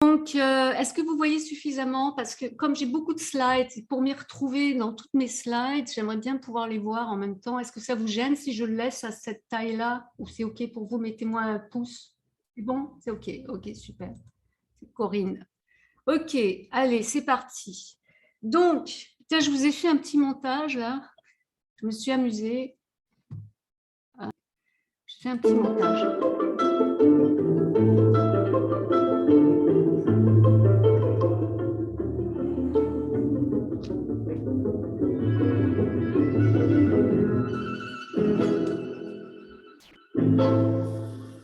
Donc, est-ce que vous voyez suffisamment? Parce que comme j'ai beaucoup de slides, pour m'y retrouver dans toutes mes slides, j'aimerais bien pouvoir les voir en même temps. Est-ce que ça vous gêne si je le laisse à cette taille-là? Ou c'est OK pour vous? Mettez-moi un pouce. C'est bon? C'est OK. OK, super. C'est Corinne. OK, allez, c'est parti. Donc, tiens, je vous ai fait un petit montage là. Je me suis amusée. Je fais un petit montage.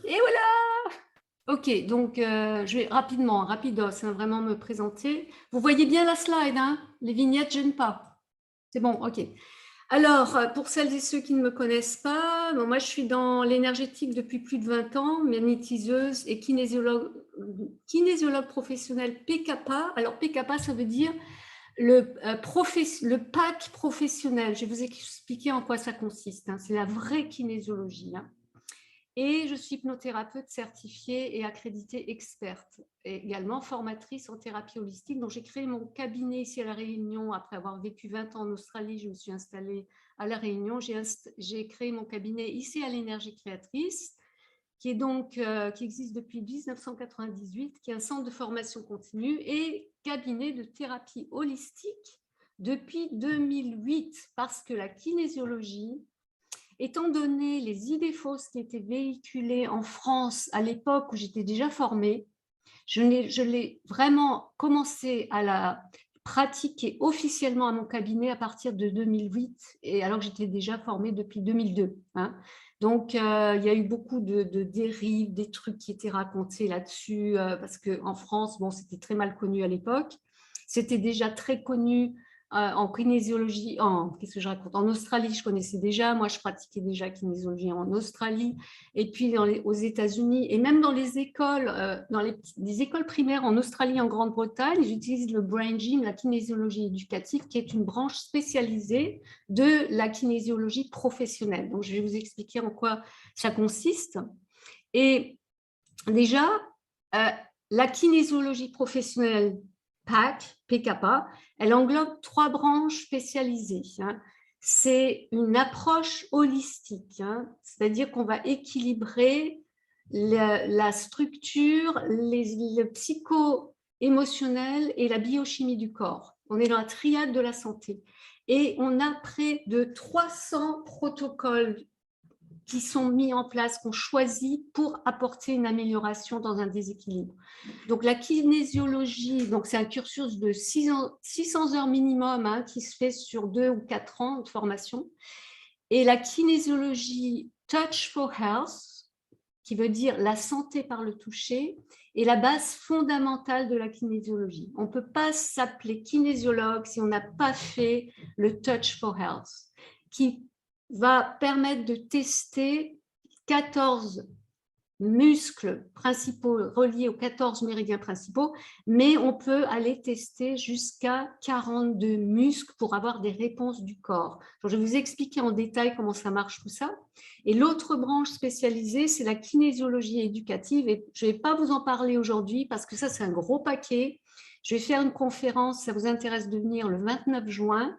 Et voilà! Ok, donc je vais rapidement, rapidos, hein, vraiment me présenter. Vous voyez bien la slide, hein? Les vignettes ne gênent pas. C'est bon, ok. Alors, pour celles et ceux qui ne me connaissent pas, bon, moi je suis dans l'énergétique depuis plus de 20 ans, magnétiseuse et kinésiologue professionnel PKPA. Alors PKPA, ça veut dire le pack professionnel. Je vais vous expliquer en quoi ça consiste, hein. C'est la vraie kinésiologie, hein. Et je suis hypnothérapeute certifiée et accréditée experte, et également formatrice en thérapie holistique. Donc, j'ai créé mon cabinet ici à La Réunion. Après avoir vécu 20 ans en Australie, je me suis installée à La Réunion. J'ai créé mon cabinet ici à l'Énergie Créatrice, qui existe depuis 1998, qui est un centre de formation continue et cabinet de thérapie holistique depuis 2008, parce que la kinésiologie, étant donné les idées fausses qui étaient véhiculées en France à l'époque où j'étais déjà formée, je l'ai vraiment commencé à la pratiquer officiellement à mon cabinet à partir de 2008, et alors que j'étais déjà formée depuis 2002, hein. Donc, il y a eu beaucoup de dérives, des trucs qui étaient racontés là-dessus, parce qu'en France, bon, c'était très mal connu à l'époque. C'était déjà très connu en kinésiologie, qu'est-ce que je raconte? En Australie, je connaissais déjà, moi je pratiquais déjà kinésiologie en Australie, et puis aux États-Unis, et même dans les écoles, dans les écoles primaires en Australie, en Grande-Bretagne, j'utilise le Brain Gym, la kinésiologie éducative, qui est une branche spécialisée de la kinésiologie professionnelle. Donc, je vais vous expliquer en quoi ça consiste. Et déjà, la kinésiologie professionnelle PKPA, elle englobe 3 branches spécialisées, hein. C'est une approche holistique, hein, c'est-à-dire qu'on va équilibrer la structure, le psycho-émotionnel et la biochimie du corps. On est dans la triade de la santé. Et on a près de 300 protocoles qui sont mis en place, qu'on choisit pour apporter une amélioration dans un déséquilibre. Donc, la kinésiologie, c'est un cursus de 600 heures minimum, hein, qui se fait sur 2 ou 4 ans de formation. Et la kinésiologie Touch for Health, qui veut dire la santé par le toucher, est la base fondamentale de la kinésiologie. On ne peut pas s'appeler kinésiologue si on n'a pas fait le Touch for Health, qui va permettre de tester 14 muscles principaux reliés aux 14 méridiens principaux, mais on peut aller tester jusqu'à 42 muscles pour avoir des réponses du corps. Donc, je vais vous expliquer en détail comment ça marche tout ça. Et l'autre branche spécialisée, c'est la kinésiologie éducative, et je ne vais pas vous en parler aujourd'hui parce que ça, c'est un gros paquet. Je vais faire une conférence, ça vous intéresse de venir le 29 juin,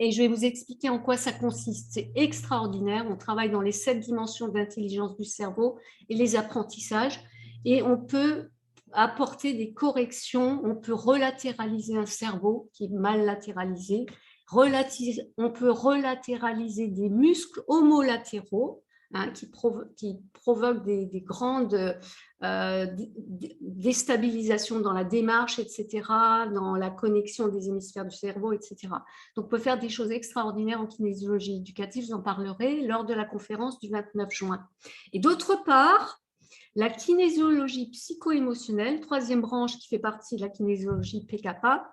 et je vais vous expliquer en quoi ça consiste. C'est extraordinaire. On travaille dans les 7 dimensions d'intelligence du cerveau et les apprentissages. Et on peut apporter des corrections. On peut relatéraliser un cerveau qui est mal latéralisé. On peut relatéraliser des muscles homolatéraux, hein, qui provoquent des grandes déstabilisations dans la démarche, etc., dans la connexion des hémisphères du cerveau, etc. Donc, on peut faire des choses extraordinaires en kinésiologie éducative. Je vous en parlerai lors de la conférence du 29 juin. Et d'autre part, la kinésiologie psycho-émotionnelle, 3e branche qui fait partie de la kinésiologie PKPA,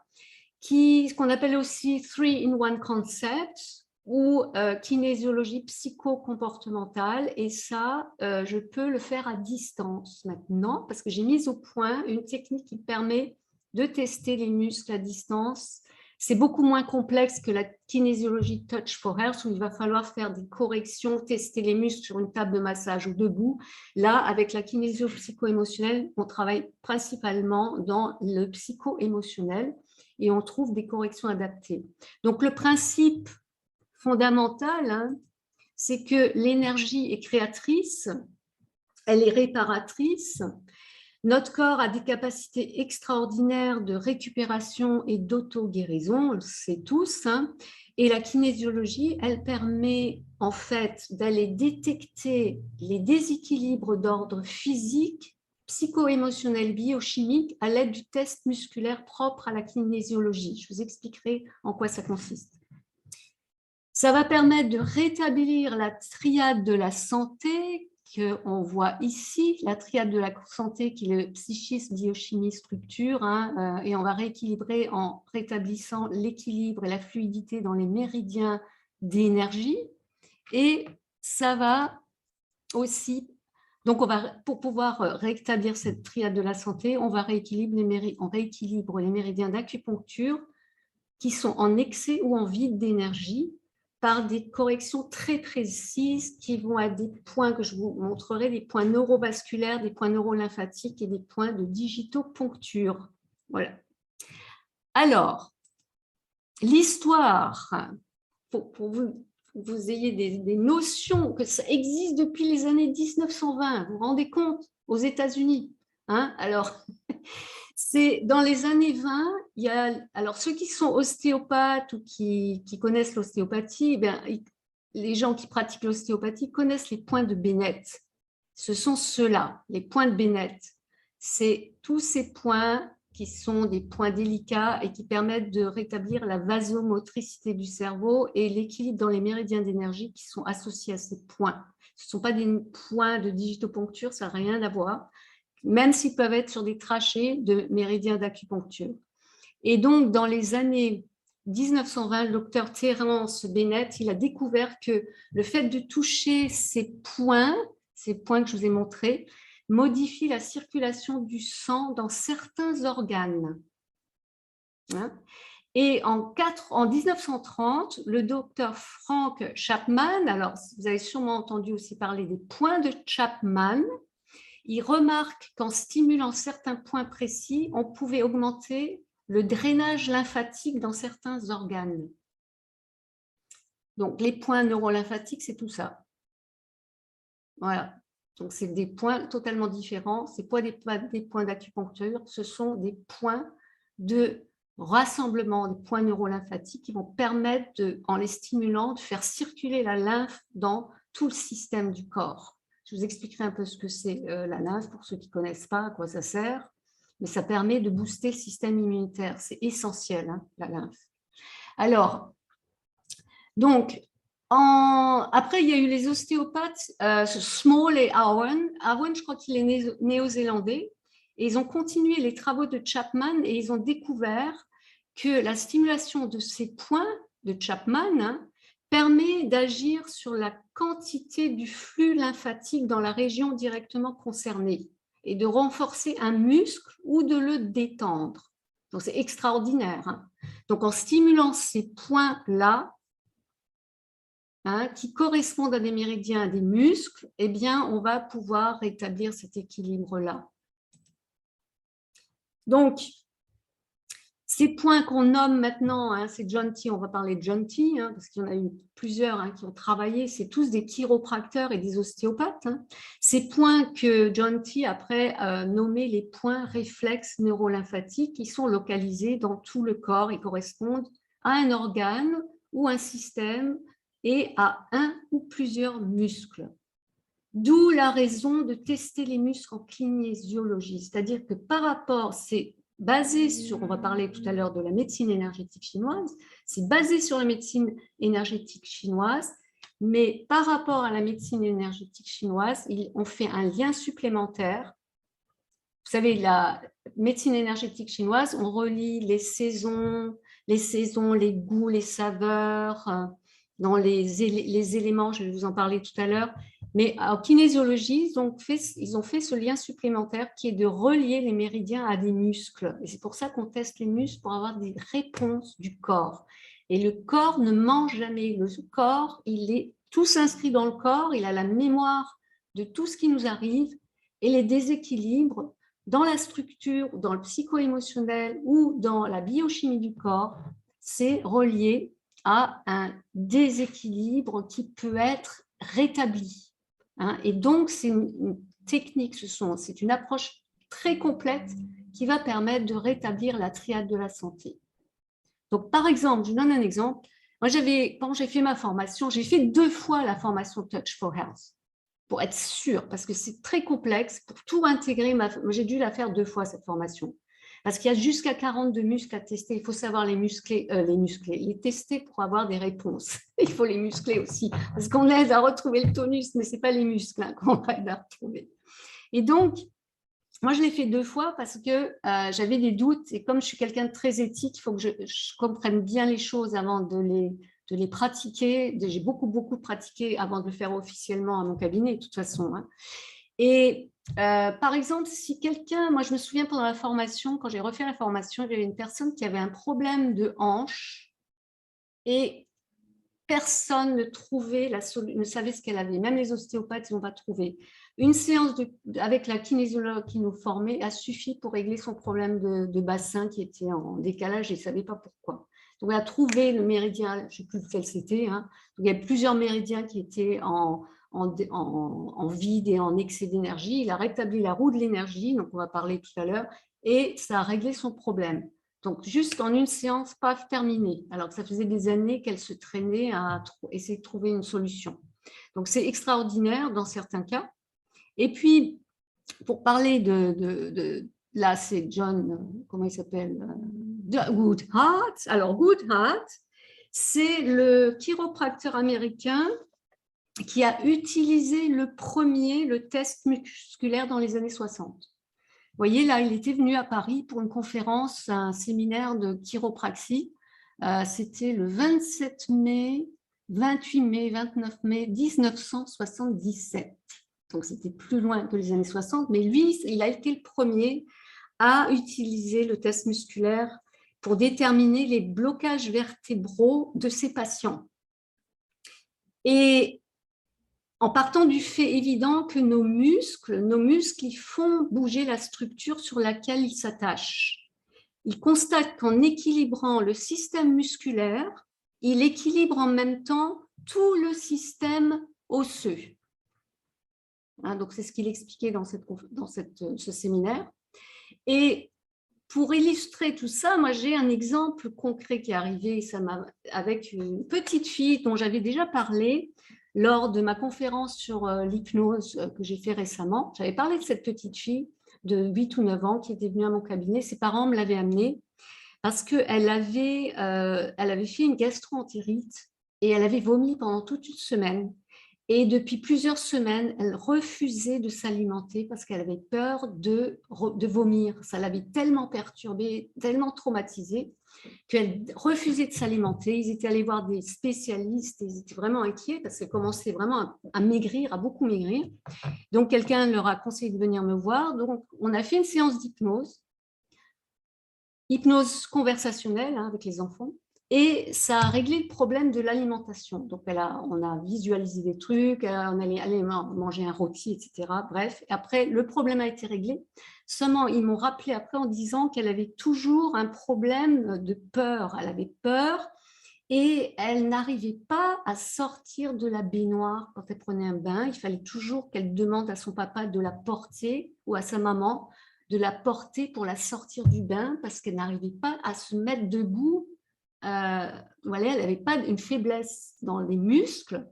ce qu'on appelle aussi 3-in-1 concept, ou kinésiologie psycho-comportementale, et ça, je peux le faire à distance maintenant, parce que j'ai mis au point une technique qui permet de tester les muscles à distance C'est beaucoup moins complexe que la kinésiologie Touch for Health, où il va falloir faire des corrections, tester les muscles sur une table de massage ou debout. Là, avec la kinésio psycho-émotionnelle, on travaille principalement dans le psycho-émotionnel et on trouve des corrections adaptées. Donc, le principe fondamental, hein, c'est que l'énergie est créatrice, elle est réparatrice. Notre corps a des capacités extraordinaires de récupération et d'auto-guérison, on le sait tous, hein. Et la kinésiologie, elle permet en fait d'aller détecter les déséquilibres d'ordre physique, psycho-émotionnel, biochimique à l'aide du test musculaire propre à la kinésiologie. Je vous expliquerai en quoi ça consiste. Ça va permettre de rétablir la triade de la santé qu'on voit ici, la triade de la santé qui est le psychisme, biochimie, structure, hein, et on va rééquilibrer en rétablissant l'équilibre et la fluidité dans les méridiens d'énergie. Et ça va aussi, donc pour pouvoir rétablir cette triade de la santé, on rééquilibre les méridiens d'acupuncture qui sont en excès ou en vide d'énergie, par des corrections très précises qui vont à des points que je vous montrerai, des points neurovasculaires, des points neurolymphatiques et des points de digitoponcture. Voilà. Alors, l'histoire, pour vous ayez des notions, que ça existe depuis les années 1920, vous vous rendez compte, aux États-Unis, hein? Alors, c'est dans les années 20, il y a, alors ceux qui sont ostéopathes ou qui connaissent l'ostéopathie, eh les gens qui pratiquent l'ostéopathie connaissent les points de Bennett. Ce sont ceux-là, les points de Bennett. C'est tous ces points qui sont des points délicats et qui permettent de rétablir la vasomotricité du cerveau et l'équilibre dans les méridiens d'énergie qui sont associés à ces points. Ce ne sont pas des points de digitoponcture, ça n'a rien à voir, même s'ils peuvent être sur des trachées de méridiens d'acupuncture. Et donc, dans les années 1920, le docteur Terence Bennett, il a découvert que le fait de toucher ces points que je vous ai montrés, modifie la circulation du sang dans certains organes. Hein? Et en 1930, le docteur Frank Chapman, alors vous avez sûrement entendu aussi parler des points de Chapman, il remarque qu'en stimulant certains points précis, on pouvait augmenter le drainage lymphatique dans certains organes. Donc, les points neurolymphatiques, c'est tout ça. Voilà. Donc, c'est des points totalement différents. Ce n'est pas des points d'acupuncture, ce sont des points de rassemblement, des points neurolymphatiques qui vont permettre, en les stimulant, de faire circuler la lymphe dans tout le système du corps. Je vous expliquerai un peu ce que c'est la lymphe, pour ceux qui ne connaissent pas à quoi ça sert. Mais ça permet de booster le système immunitaire. C'est essentiel, hein, la lymphe. Alors, donc, après, il y a eu les ostéopathes, Small et Owen. Owen, je crois qu'il est néo-zélandais. Et ils ont continué les travaux de Chapman et ils ont découvert que la stimulation de ces points de Chapman, hein, permet d'agir sur la quantité du flux lymphatique dans la région directement concernée et de renforcer un muscle ou de le détendre. Donc, c'est extraordinaire. Hein. Donc, en stimulant ces points-là, hein, qui correspondent à des méridiens, à des muscles, eh bien, on va pouvoir rétablir cet équilibre-là. Donc, ces points qu'on nomme maintenant, hein, c'est John T, on va parler de John T, hein, parce qu'il y en a eu plusieurs, hein, qui ont travaillé, c'est tous des chiropracteurs et des ostéopathes. Hein. Ces points que John T après nommé les points réflexes neurolymphatiques qui sont localisés dans tout le corps et correspondent à un organe ou un système et à un ou plusieurs muscles. D'où la raison de tester les muscles en kinésiologie, c'est-à-dire que par rapport, c'est basé sur, on va parler tout à l'heure de la médecine énergétique chinoise, c'est basé sur la médecine énergétique chinoise, mais par rapport à la médecine énergétique chinoise, on fait un lien supplémentaire. Vous savez, la médecine énergétique chinoise, on relie les saisons, les goûts, les saveurs, dans les éléments, je vais vous en parler tout à l'heure, Mais en kinésiologie, ils ont fait ce lien supplémentaire qui est de relier les méridiens à des muscles. Et c'est pour ça qu'on teste les muscles pour avoir des réponses du corps. Et le corps ne ment jamais. Le corps, tout s'inscrit dans le corps, il a la mémoire de tout ce qui nous arrive et les déséquilibres dans la structure, dans le psycho-émotionnel ou dans la biochimie du corps, c'est relié à un déséquilibre qui peut être rétabli. Et donc, c'est une technique, c'est une approche très complète qui va permettre de rétablir la triade de la santé. Donc, par exemple, je donne un exemple. Moi, quand j'ai fait ma formation, j'ai fait 2 fois la formation Touch for Health pour être sûre, parce que c'est très complexe. Pour tout intégrer, j'ai dû la faire 2 fois, cette formation. Parce qu'il y a jusqu'à 42 muscles à tester. Il faut savoir les tester pour avoir des réponses. Il faut les muscler aussi, parce qu'on aide à retrouver le tonus, mais ce n'est pas les muscles qu'on aide à retrouver. Et donc, moi, je l'ai fait 2 fois parce que j'avais des doutes. Et comme je suis quelqu'un de très éthique, il faut que je comprenne bien les choses avant de les pratiquer. J'ai beaucoup pratiqué avant de le faire officiellement à mon cabinet, de toute façon. Et par exemple, si quelqu'un, moi je me souviens pendant la formation, quand j'ai refait la formation, il y avait une personne qui avait un problème de hanche et personne ne savait ce qu'elle avait. Même les ostéopathes, ils n'ont pas trouvé. Une séance avec la kinésiologue qui nous formait a suffi pour régler son problème de bassin qui était en décalage et il ne savait pas pourquoi. Donc, elle a trouvé le méridien, je ne sais plus lequel c'était. Donc, il y a plusieurs méridiens qui étaient en vide et en excès d'énergie. Il a rétabli la roue de l'énergie, donc on va parler tout à l'heure, et ça a réglé son problème. Donc, juste en une séance, paf, terminé. Alors que ça faisait des années qu'elle se traînait à essayer de trouver une solution. Donc, c'est extraordinaire dans certains cas. Et puis, pour parler là, c'est John, comment il s'appelle, Goodhart. Alors, Goodhart, c'est le chiropracteur américain qui a utilisé le test musculaire dans les années 60. Vous voyez, là, il était venu à Paris pour une conférence, un séminaire de chiropraxie. C'était le 27 mai, 28 mai, 29 mai 1977. Donc, c'était plus loin que les années 60. Mais lui, il a été le premier à utiliser le test musculaire pour déterminer les blocages vertébraux de ses patients. Et en partant du fait évident que nos muscles, ils font bouger la structure sur laquelle ils s'attachent. Il constate qu'en équilibrant le système musculaire, il équilibre en même temps tout le système osseux. Donc, c'est ce qu'il expliquait dans ce séminaire. Et pour illustrer tout ça, moi, j'ai un exemple concret qui est arrivé avec une petite fille dont j'avais déjà parlé lors de ma conférence sur l'hypnose que j'ai fait récemment. J'avais parlé de cette petite fille de 8 ou 9 ans qui était venue à mon cabinet. Ses parents me l'avaient amenée parce qu'elle avait fait une gastro-entérite et elle avait vomi pendant toute une semaine. Et depuis plusieurs semaines, elle refusait de s'alimenter parce qu'elle avait peur de vomir. Ça l'avait tellement perturbée, tellement traumatisée, qu'elle refusait de s'alimenter. Ils étaient allés voir des spécialistes et ils étaient vraiment inquiets parce qu'elle commençait vraiment à maigrir, à beaucoup maigrir. Donc, quelqu'un leur a conseillé de venir me voir. Donc, on a fait une séance d'hypnose conversationnelle avec les enfants. Et ça a réglé le problème de l'alimentation. Donc, on a visualisé des trucs, on allait aller manger un rôti, etc. Bref, après, le problème a été réglé. Seulement, ils m'ont rappelé après en disant qu'elle avait toujours un problème de peur. Elle avait peur et elle n'arrivait pas à sortir de la baignoire quand elle prenait un bain. Il fallait toujours qu'elle demande à son papa de la porter ou à sa maman de la porter pour la sortir du bain parce qu'elle n'arrivait pas à se mettre debout. Voilà, elle n'avait pas une faiblesse dans les muscles.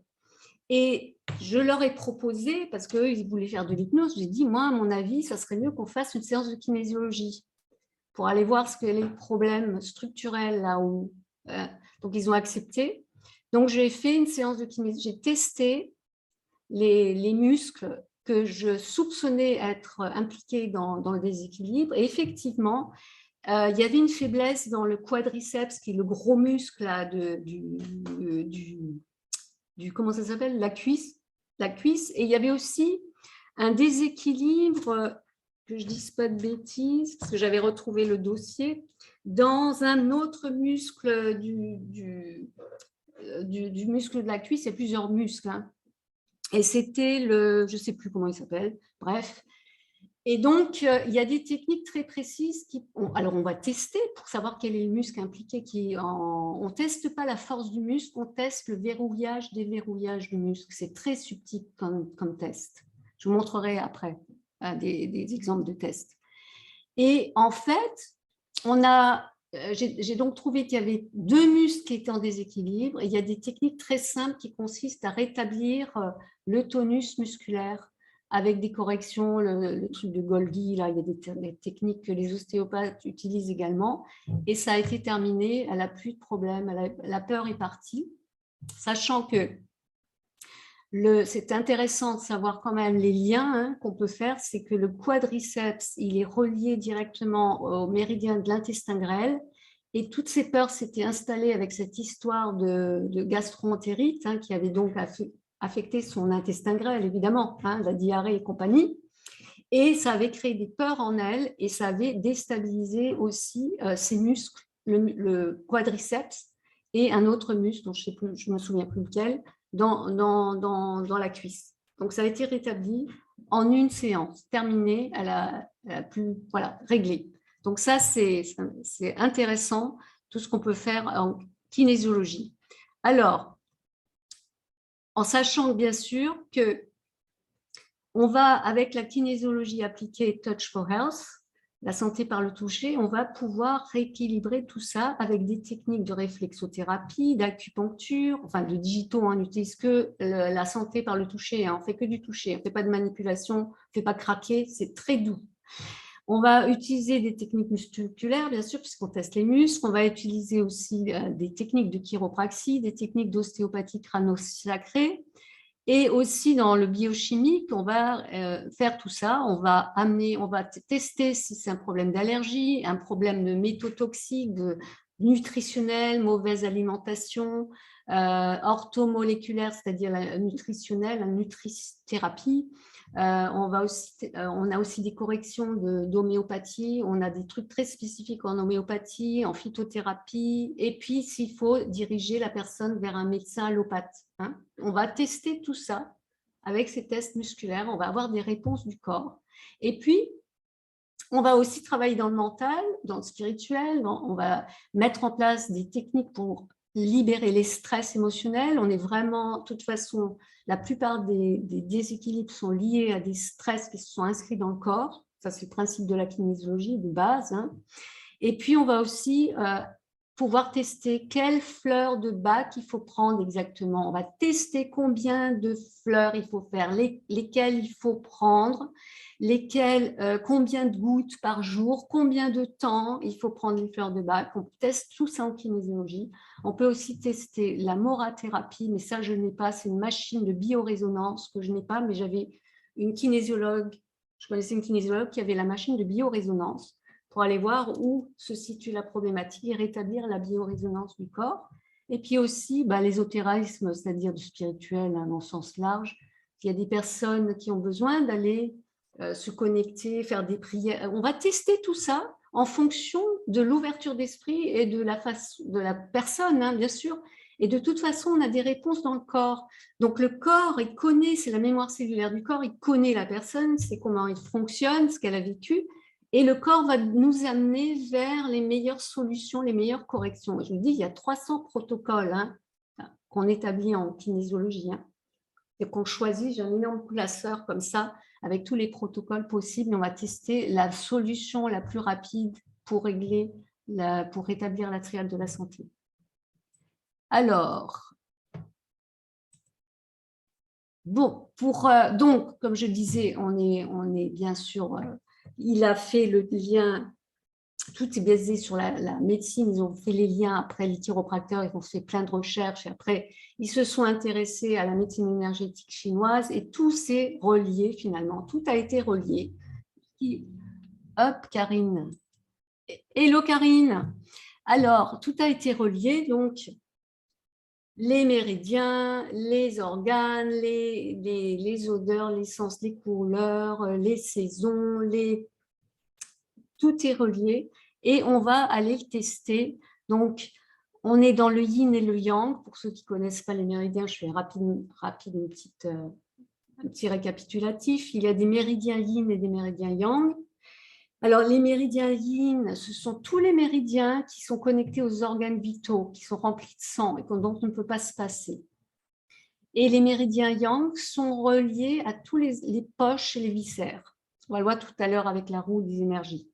Et je leur ai proposé, parce qu'ils voulaient faire de l'hypnose, j'ai dit, moi, à mon avis, ça serait mieux qu'on fasse une séance de kinésiologie pour aller voir ce que les problèmes structurels là où. Donc, ils ont accepté. Donc, j'ai fait une séance de kinésiologie. J'ai testé les muscles que je soupçonnais être impliqués dans le déséquilibre. Et effectivement, il y avait une faiblesse dans le quadriceps, qui est le gros muscle là, comment ça s'appelle, la cuisse. la cuisse. Et il y avait aussi un déséquilibre, que je ne dise pas de bêtises, parce que j'avais retrouvé le dossier, dans un autre muscle du muscle de la cuisse. Il y a plusieurs muscles, hein. Et c'était je ne sais plus comment il s'appelle, bref. Et donc, il y a des techniques très précises. Alors, on va tester pour savoir quel est le muscle impliqué. On ne teste pas la force du muscle, on teste le verrouillage, déverrouillage du muscle. C'est très subtil comme test. Je vous montrerai après des exemples de tests. Et en fait, j'ai donc trouvé qu'il y avait 2 muscles qui étaient en déséquilibre. Et il y a des techniques très simples qui consistent à rétablir le tonus musculaire avec des corrections, le truc de Golgi, là, il y a des techniques que les ostéopathes utilisent également. Et ça a été terminé, elle n'a plus de problème, la peur est partie. Sachant que c'est intéressant de savoir quand même les liens qu'on peut faire, c'est que le quadriceps, il est relié directement au méridien de l'intestin grêle, et toutes ces peurs s'étaient installées avec cette histoire de gastro-entérite qui avait donc affecté son intestin grêle, évidemment, la diarrhée et compagnie, et ça avait créé des peurs en elle, et ça avait déstabilisé aussi ses muscles, le quadriceps, et un autre muscle dont je ne me souviens plus lequel, dans la cuisse. Donc, ça a été rétabli en une séance, terminé, elle a pu, voilà, réglé. Donc, ça, c'est intéressant, tout ce qu'on peut faire en kinésiologie. Alors, en sachant bien sûr que on va, avec la kinésiologie appliquée Touch for Health, la santé par le toucher, on va pouvoir rééquilibrer tout ça avec des techniques de réflexothérapie, d'acupuncture, enfin de digitaux, on n'utilise que la santé par le toucher, on ne fait que du toucher, on ne fait pas de manipulation, on ne fait pas craquer, c'est très doux. On va utiliser des techniques musculaires, bien sûr, puisqu'on teste les muscles. On va utiliser aussi des techniques de chiropraxie, des techniques d'ostéopathie crâno-sacrée. Et aussi dans le biochimique, on va faire tout ça, on va tester si c'est un problème d'allergie, un problème de métaux toxiques, de nutritionnel, mauvaise alimentation, orthomoléculaire, c'est-à-dire la nutritionnelle, la nutrithérapie. On a aussi des corrections d'homéopathie, on a des trucs très spécifiques en homéopathie, en phytothérapie, et puis s'il faut diriger la personne vers un médecin allopathe. On va tester tout ça avec ces tests musculaires, on va avoir des réponses du corps. Et puis, on va aussi travailler dans le mental, dans le spirituel, on va mettre en place des techniques pour libérer les stress émotionnels. On est vraiment, de toute façon, la plupart des déséquilibres sont liés à des stress qui se sont inscrits dans le corps. Ça, c'est le principe de la kinésiologie de base. Et puis, on va aussi pouvoir tester quelles fleurs de bac il faut prendre exactement. On va tester combien de fleurs il faut faire, lesquelles il faut prendre, combien de gouttes par jour, combien de temps il faut prendre les fleurs de bac. On teste tout ça en kinésiologie. On peut aussi tester la morathérapie, mais ça, je n'ai pas. C'est une machine de biorésonance que je n'ai pas, mais j'avais une kinésiologue. Je connaissais une kinésiologue qui avait la machine de biorésonance pour aller voir où se situe la problématique et rétablir la biorésonance du corps. Et puis aussi l'ésotérisme, c'est-à-dire du spirituel dans le sens large. Il y a des personnes qui ont besoin d'aller se connecter, faire des prières. On va tester tout ça en fonction de l'ouverture d'esprit et de la personne, bien sûr. Et de toute façon, on a des réponses dans le corps. Donc, le corps, il connaît, c'est la mémoire cellulaire du corps, il connaît la personne, c'est comment il fonctionne, ce qu'elle a vécu. Et le corps va nous amener vers les meilleures solutions, les meilleures corrections. Je vous dis, il y a 300 protocoles qu'on établit en kinésiologie. Et qu'on choisit, j'ai un énorme classeur comme ça, avec tous les protocoles possibles. On va tester la solution la plus rapide pour rétablir la triade de la santé. Alors, bon, donc, comme je disais, on est bien sûr, il a fait le lien, tout est basé sur la médecine, ils ont fait les liens, après les chiropracteurs, ils ont fait plein de recherches, et après, ils se sont intéressés à la médecine énergétique chinoise, et tout s'est relié finalement, tout a été relié. Hop, Karine. Hello Karine. Alors, tout a été relié, donc, les méridiens, les organes, les odeurs, les sens, les couleurs, les saisons, tout est relié et on va aller le tester. Donc, on est dans le yin et le yang. Pour ceux qui ne connaissent pas les méridiens, je fais rapide un petit récapitulatif. Il y a des méridiens yin et des méridiens yang. Alors, les méridiens yin, ce sont tous les méridiens qui sont connectés aux organes vitaux, qui sont remplis de sang et dont on ne peut pas se passer. Et les méridiens yang sont reliés à tous les poches et les viscères. On va le voir tout à l'heure avec la roue des énergies.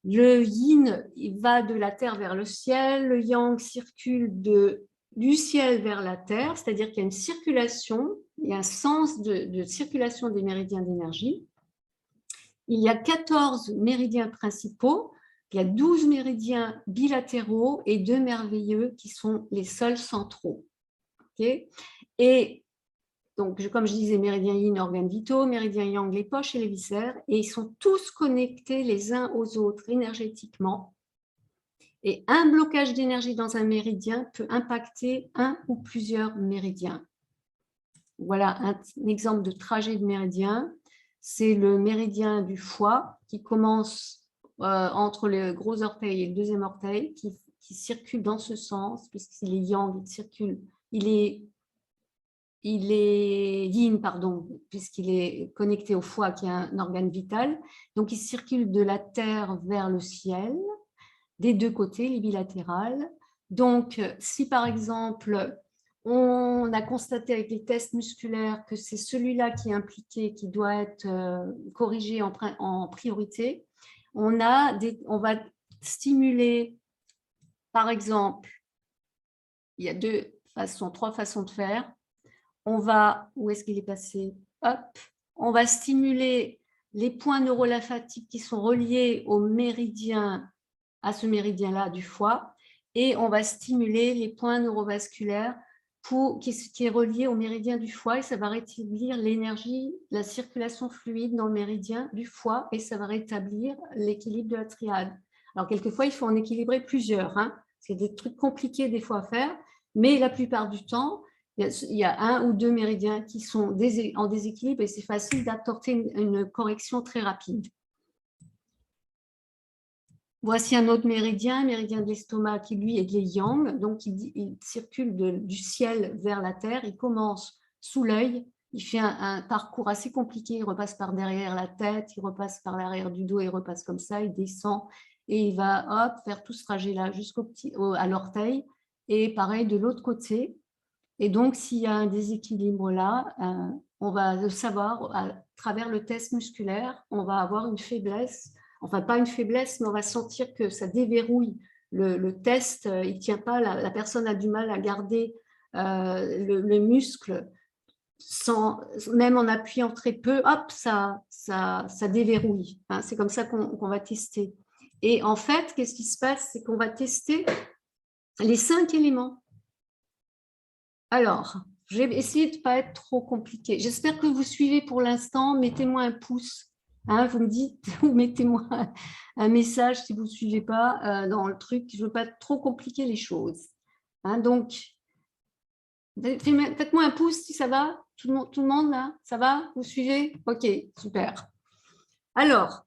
Le yin il va de la terre vers le ciel, le yang circule du ciel vers la terre, c'est-à-dire qu'il y a une circulation, il y a un sens de circulation des méridiens d'énergie. Il y a 14 méridiens principaux, il y a 12 méridiens bilatéraux et 2 merveilleux qui sont les seuls centraux. Okay, et donc, comme je disais, méridien yin, organes vitaux, méridien yang, les poches et les viscères, et ils sont tous connectés les uns aux autres énergétiquement. Et un blocage d'énergie dans un méridien peut impacter un ou plusieurs méridiens. Voilà un exemple de trajet de méridien. C'est le méridien du foie qui commence entre le gros orteil et le deuxième orteil, qui circule dans ce sens, puisqu'il est yang, il circule, il est yin, pardon, puisqu'il est connecté au foie, qui est un organe vital. Donc, il circule de la terre vers le ciel, des deux côtés, les bilatérales. Donc, si par exemple, on a constaté avec les tests musculaires que c'est celui-là qui est impliqué, qui doit être corrigé en priorité, on va stimuler, par exemple, il y a trois façons de faire. On va, où est-ce qu'il est passé? Hop, on va stimuler les points neurolymphatiques qui sont reliés au méridien, à ce méridien-là du foie, et on va stimuler les points neurovasculaires qui est relié au méridien du foie, et ça va rétablir l'énergie, la circulation fluide dans le méridien du foie, et ça va rétablir l'équilibre de la triade. Alors, quelquefois, il faut en équilibrer plusieurs. C'est des trucs compliqués des fois à faire, mais la plupart du temps, il y a un ou deux méridiens qui sont en déséquilibre et c'est facile d'apporter une correction très rapide. Voici un autre méridien de l'estomac qui, lui, est de yang. Donc, il circule du ciel vers la terre. Il commence sous l'œil. Il fait un parcours assez compliqué. Il repasse par derrière la tête, il repasse par l'arrière du dos, il repasse comme ça, il descend et il va faire tout ce trajet-là à l'orteil. Et pareil de l'autre côté. Et donc, s'il y a un déséquilibre là, on va le savoir à travers le test musculaire, on va avoir une faiblesse, enfin pas une faiblesse, mais on va sentir que ça déverrouille le test, il ne tient pas, la personne a du mal à garder le muscle, même en appuyant très peu, hop, ça déverrouille. C'est comme ça qu'on va tester. Et en fait, qu'est-ce qui se passe? C'est qu'on va tester les 5 éléments. Alors, je vais essayer de ne pas être trop compliqué. J'espère que vous suivez pour l'instant. Mettez-moi un pouce. Vous me dites, ou mettez-moi un message si vous ne suivez pas dans le truc. Je ne veux pas trop compliquer les choses. Donc, faites-moi un pouce si ça va. Tout le monde, là, ça va? Vous suivez? Ok, super. Alors,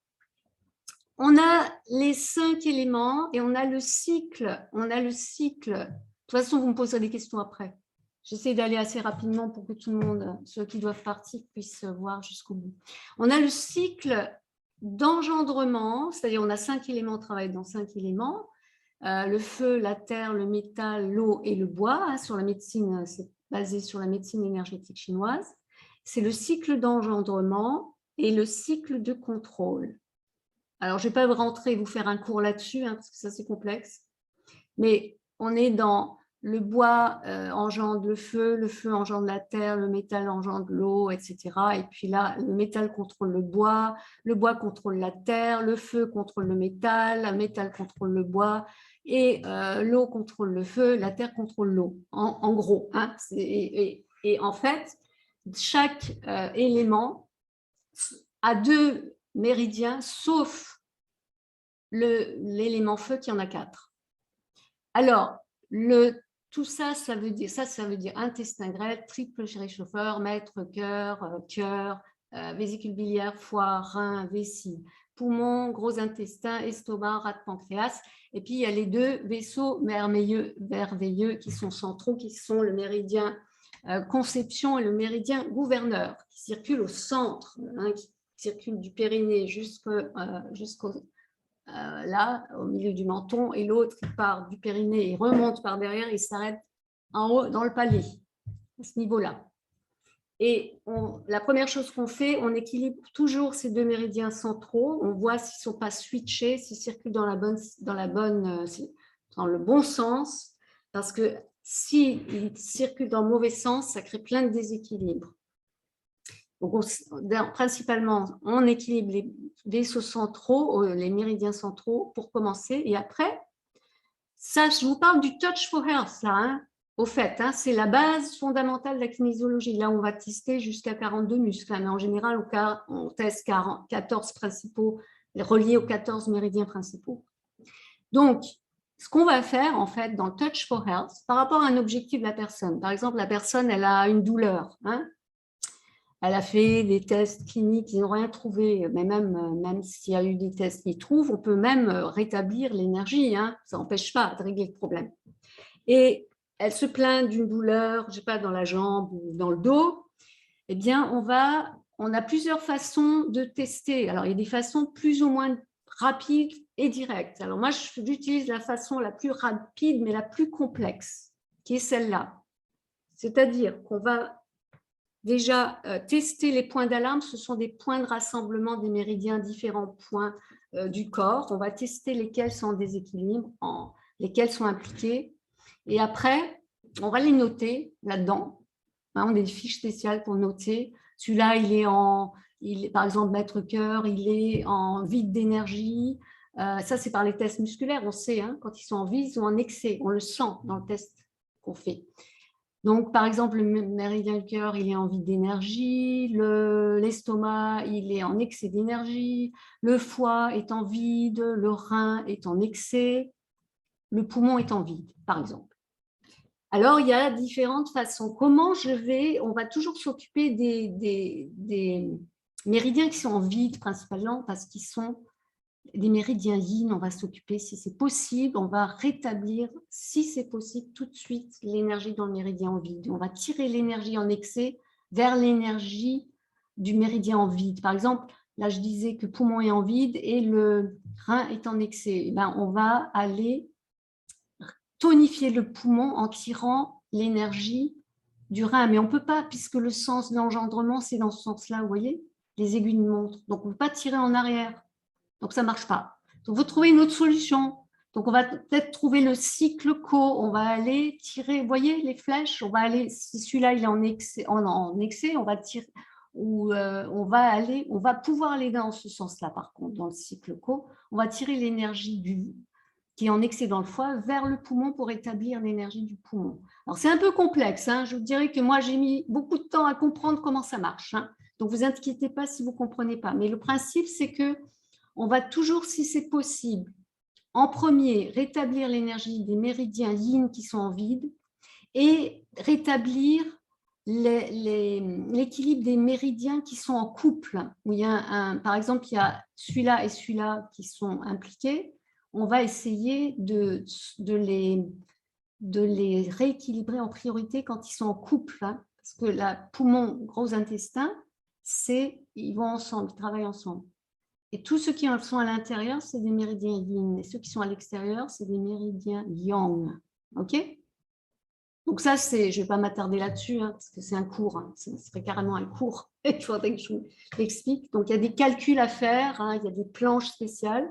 on a les 5 éléments et on a le cycle. De toute façon, vous me poserez des questions après. J'essaie d'aller assez rapidement pour que tout le monde, ceux qui doivent partir, puissent voir jusqu'au bout. On a le cycle d'engendrement, c'est-à-dire on a 5 éléments, on travaille dans 5 éléments. Le feu, la terre, le métal, l'eau et le bois. Sur la médecine, c'est basé sur la médecine énergétique chinoise. C'est le cycle d'engendrement et le cycle de contrôle. Alors, je ne vais pas rentrer et vous faire un cours là-dessus, parce que ça, c'est complexe. Mais on est dans le bois engendre le feu engendre la terre, le métal engendre l'eau, etc. Et puis là, le métal contrôle le bois contrôle la terre, le feu contrôle le métal contrôle le bois, et l'eau contrôle le feu, la terre contrôle l'eau, en gros. Et en fait, chaque élément a 2 méridiens, sauf l'élément feu qui en a 4. Alors, le tout ça, ça veut dire intestin grêle, triple réchauffeur, maître, cœur, vésicule biliaire, foie, rein, vessie, poumon, gros intestin, estomac, rate, pancréas. Et puis, il y a les deux vaisseaux merveilleux qui sont centraux, qui sont le méridien conception et le méridien gouverneur, qui circulent au centre, hein, qui circulent du périnée jusqu'au là, au milieu du menton, et l'autre qui part du périnée et remonte par derrière, il s'arrête en haut dans le palais, à ce niveau-là. Et la première chose qu'on fait, on équilibre toujours ces deux méridiens centraux, on voit s'ils ne sont pas switchés, s'ils circulent dans le bon sens, parce que s'ils circulent dans le mauvais sens, ça crée plein de déséquilibres. Donc, principalement, on équilibre les vaisseaux centraux, les méridiens centraux pour commencer. Et après, ça, je vous parle du Touch for Health, là, hein, au fait. Hein, c'est la base fondamentale de la kinésiologie. Là, on va tester jusqu'à 42 muscles. Hein, mais en général, on teste 14 principaux, reliés aux 14 méridiens principaux. Donc, ce qu'on va faire, en fait, dans le Touch for Health, par rapport à un objectif de la personne. Par exemple, la personne, elle a une douleur, hein. Elle a fait des tests cliniques, ils n'ont rien trouvé, mais même s'il y a eu des tests qu'ils trouvent, on peut même rétablir l'énergie, hein, ça n'empêche pas de régler le problème. Et elle se plaint d'une douleur, je ne sais pas, dans la jambe ou dans le dos, eh bien, on a plusieurs façons de tester. Alors, il y a des façons plus ou moins rapides et directes. Alors, moi, j'utilise la façon la plus rapide, mais la plus complexe, qui est celle-là. C'est-à-dire qu'on va déjà, tester les points d'alarme, ce sont des points de rassemblement des méridiens, différents points du corps. On va tester lesquels sont en déséquilibre, lesquels sont impliqués. Et après, on va les noter là-dedans. Hein, on a des fiches spéciales pour noter. Celui-là, par exemple, maître cœur, il est en vide d'énergie. Ça, c'est par les tests musculaires. On sait, hein, quand ils sont en vide, ils sont en excès. On le sent dans le test qu'on fait. Donc, par exemple, le méridien du cœur, il est en vide d'énergie, l'estomac, il est en excès d'énergie, le foie est en vide, le rein est en excès, le poumon est en vide, par exemple. Alors, il y a différentes façons. On va toujours s'occuper des méridiens qui sont en vide, principalement, parce qu'ils sont des méridiens yin, on va s'occuper, si c'est possible, on va rétablir, si c'est possible, tout de suite l'énergie dans le méridien en vide. On va tirer l'énergie en excès vers l'énergie du méridien en vide. Par exemple, là, je disais que le poumon est en vide et le rein est en excès. Eh bien, on va aller tonifier le poumon en tirant l'énergie du rein. Mais on ne peut pas, puisque le sens de l'engendrement, c'est dans ce sens-là, vous voyez, les aiguilles de montre. Donc, on ne peut pas tirer en arrière. Donc, ça ne marche pas. Donc, vous trouvez une autre solution. Donc, on va peut-être trouver le cycle co. On va aller tirer, vous voyez, les flèches. On va aller, si celui-là, il est en excès, on va tirer, ou on va pouvoir aller dans ce sens-là, par contre, dans le cycle co. On va tirer l'énergie qui est en excès dans le foie vers le poumon pour établir l'énergie du poumon. Alors, c'est un peu complexe. Hein. Je vous dirais que moi, j'ai mis beaucoup de temps à comprendre comment ça marche. Hein. Donc, vous inquiétez pas si vous ne comprenez pas. Mais le principe, c'est que on va toujours, si c'est possible, en premier, rétablir l'énergie des méridiens yin qui sont en vide et rétablir l'équilibre des méridiens qui sont en couple. Où il y a par exemple, il y a celui-là et celui-là qui sont impliqués. On va essayer de les rééquilibrer en priorité quand ils sont en couple. Hein, parce que la poumon, gros intestin, ils vont ensemble, ils travaillent ensemble. Et tous ceux qui sont à l'intérieur, c'est des méridiens yin. Et ceux qui sont à l'extérieur, c'est des méridiens yang. OK? Donc ça, je ne vais pas m'attarder là-dessus, hein, parce que c'est un cours. Hein, ce serait carrément un cours. Il faudrait que je vous l'explique. Donc, il y a des calculs à faire. Hein, il y a des planches spéciales.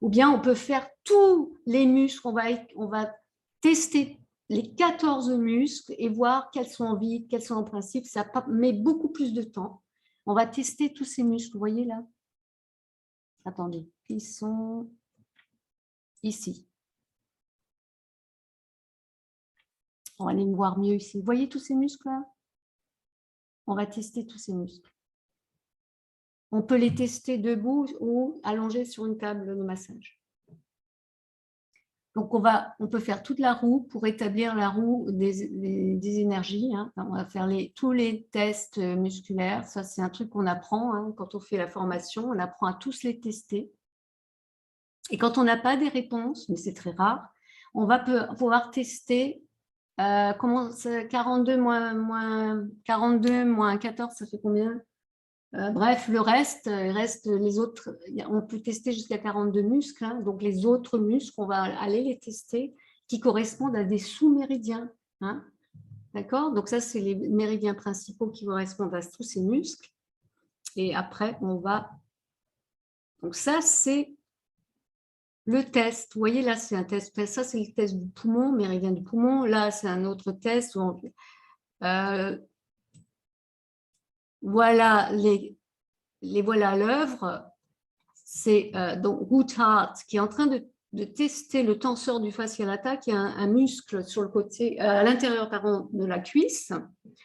Ou bien, on peut faire tous les muscles. On va tester les 14 muscles et voir quels sont en vide, quels sont en principe. Ça met beaucoup plus de temps. On va tester tous ces muscles. Vous voyez là? Attendez, ils sont ici. On va aller me voir mieux ici. Vous voyez tous ces muscles-là? On va tester tous ces muscles. On peut les tester debout ou allongés sur une table de massage. Donc, on peut faire toute la roue pour établir la roue des énergies. Hein. On va faire tous les tests musculaires. Ça, c'est un truc qu'on apprend hein, quand on fait la formation. On apprend à tous les tester. Et quand on n'a pas des réponses, mais c'est très rare, on va pouvoir tester comment 42 moins 14, ça fait combien? Bref, le reste les autres, on peut tester jusqu'à 42 muscles, hein, donc les autres muscles, on va aller les tester, qui correspondent à des sous-méridiens. Hein, d'accord? Donc ça, c'est les méridiens principaux qui correspondent à tous ces muscles. Et après, on va... Donc ça, c'est le test. Vous voyez, là, c'est un test. Ça, c'est le test du poumon, méridien du poumon. Là, c'est un autre test. Voilà les voilà à l'œuvre. C'est donc Goodhart qui est en train de tester le tenseur du fascia lata, qui est un muscle sur le côté, à l'intérieur de la cuisse.